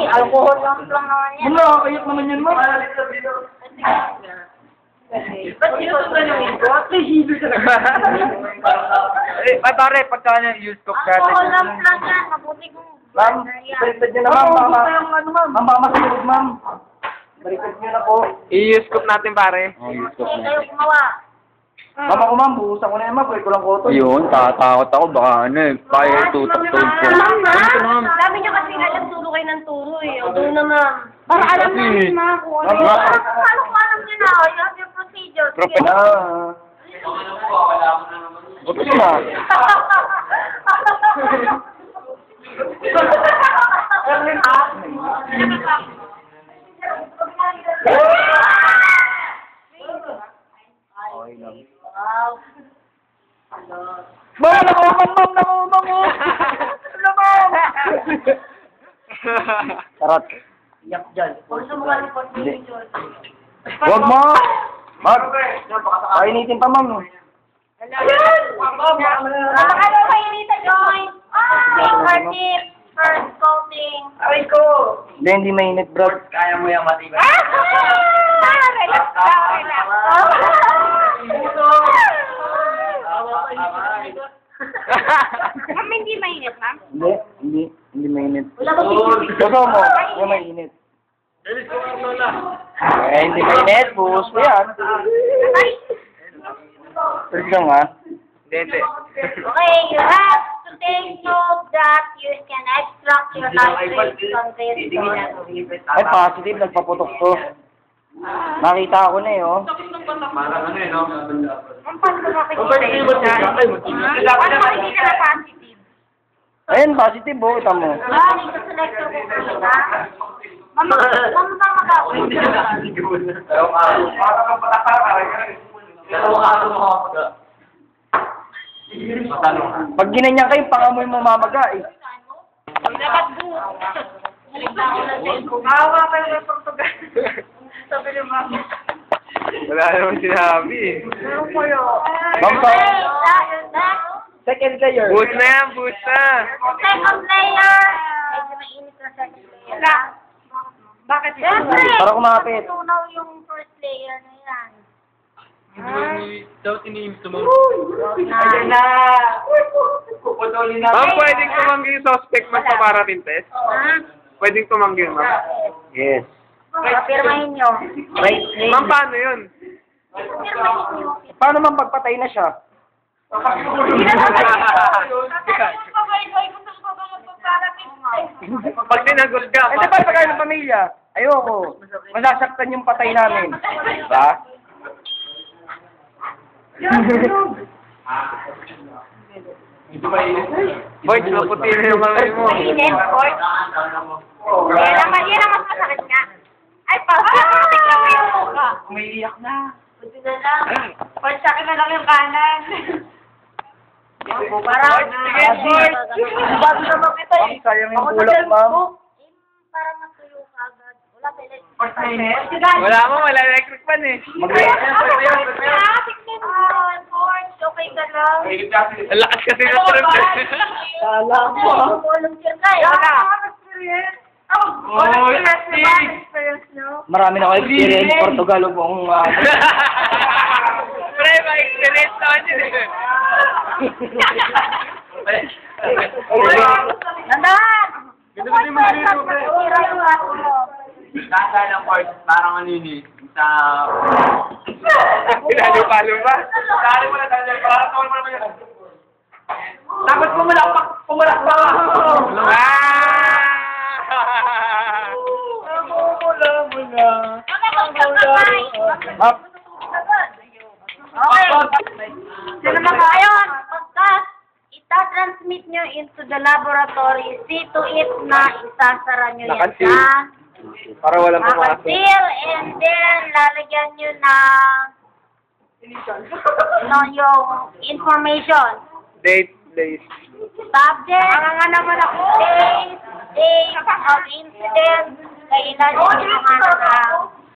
alcohol lang naman yan. Nakakayot naman yan, ma'am. Ba't sinusundan yung ikot? May hilo talaga. Ay, pare, pagka yung use cook natin. Alcohol lang yan. Mabuti kong... Ma'am, baliktad nyo na, ma'am. Ma'am, baka masunod, ma'am. Baliktad nyo na po. I-use cook natin, pare. Use cook Hindi na. kayo gumawa. Ma'am, ako, ma'am, buhusan ko na yan, ma'am. Pwede ko lang koto. Yun, tatakot ako. Baka ano eh. Kaya tutok-tutok ko. Ma'am, dami nyo kasi alam turo kayo ng turo eh. O doon na, ma'am. Para alam namin, ma'am, kung ano. Paano kung alam nyo na? You have your procedure. Sige. Opo na. Okay lang. Wow. Ma'am, nakumang mo. Ano, ma'am? Tarot. Yak dyan. Kung sa mga report nyo, Hindi. Huwag mo. Ma'am, kainitin pa, ma'am. Ayan! Ano kainitan nyo? Fingertip, first coating. Aray ko. Hindi mainit, bro. Kaya mo yung matibay. Relax ka, relax. Ma'am, hindi mainit, ma'am? Hindi mainit. Wala ba bibig? Gusto mo, yung mainit. Hindi mainit, buhos ko yan. Ay! Pwede lang, ha? Hindi. Okay, you have to take note that you can extract your nitrate content. Ay, positive, nagpaputok to. Nakita ko na eh, oh. Parang ano eh, no? Ang paano ba makikita yun? Paano makikita na positive? Ayun, positive, oh. Kita mo. Dito selector ko kanina. Mama ba mag-awin? Pag ginanyan kayo, pangamoy mo mamaga, eh. Dapat buo. Awa kayo ng Portugal. Sabi ni Mama. Wala naman sinabi eh. Ano kayo? Bamba. Next. Second layer. Boost na yan, boost na. Second layer. Medyo mainit na second layer. Bakit? Siyempre. Para kumapit. Tunaw yung first layer na yan. Dapat iniims mo. Ayun na. Ma'am, pwedeng tumanggi yung suspect magpaparating test? Ha? Pwedeng tumanggi, ma'am. Yes. Papirmahin nyo. Right name. Ma'am, paano yun? Papirmahin nyo. Paano man pagpatay na siya? Pag sinagot ka, Ito ba pagkain ng pamilya? Ayoko. Masasaktan yung patay namin. Diba? Boy, naputi na yung kamay mo. Mainit, boy. Yan ang mas masakit nga. Ay, tignan mo yung mukha. Umiiyak na. Buti na lang. Pansakin na lang yung kanan. Parang, Sige, boy. bago naman kita eh. Ma'am, sayang yung bulak, ma'am. Parang natuyo ka agad. Wala pa electric. Wala mo, wala electric pan eh. Okay ka lang. Ang lakas kasi ng trip eh. Kala mo. Tumulong siya na eh. Oh, Marami na ako experience. Portugal, buong Pre, ma-experience naman yun eh. Nandahan! Ganun kasi mag-video, pre. Tira yung aso mo. Kasa ng part, parang ano yun eh. Sa... Pinalo-palo ba? Sari mo na tayo. Parang tawal mo naman yun. Dapat pumalak pa. Ma'am, Okay. Sino mga ayon? Pagkas ita-transmit nyo into the laboratory, see to it na isasara nyo yan Nakasil. sa Para walang pumasok. nakasil, and then lalagyan nyo ng yung information. Date, place. Subject, naman ako. Date of incident, kailan yung mga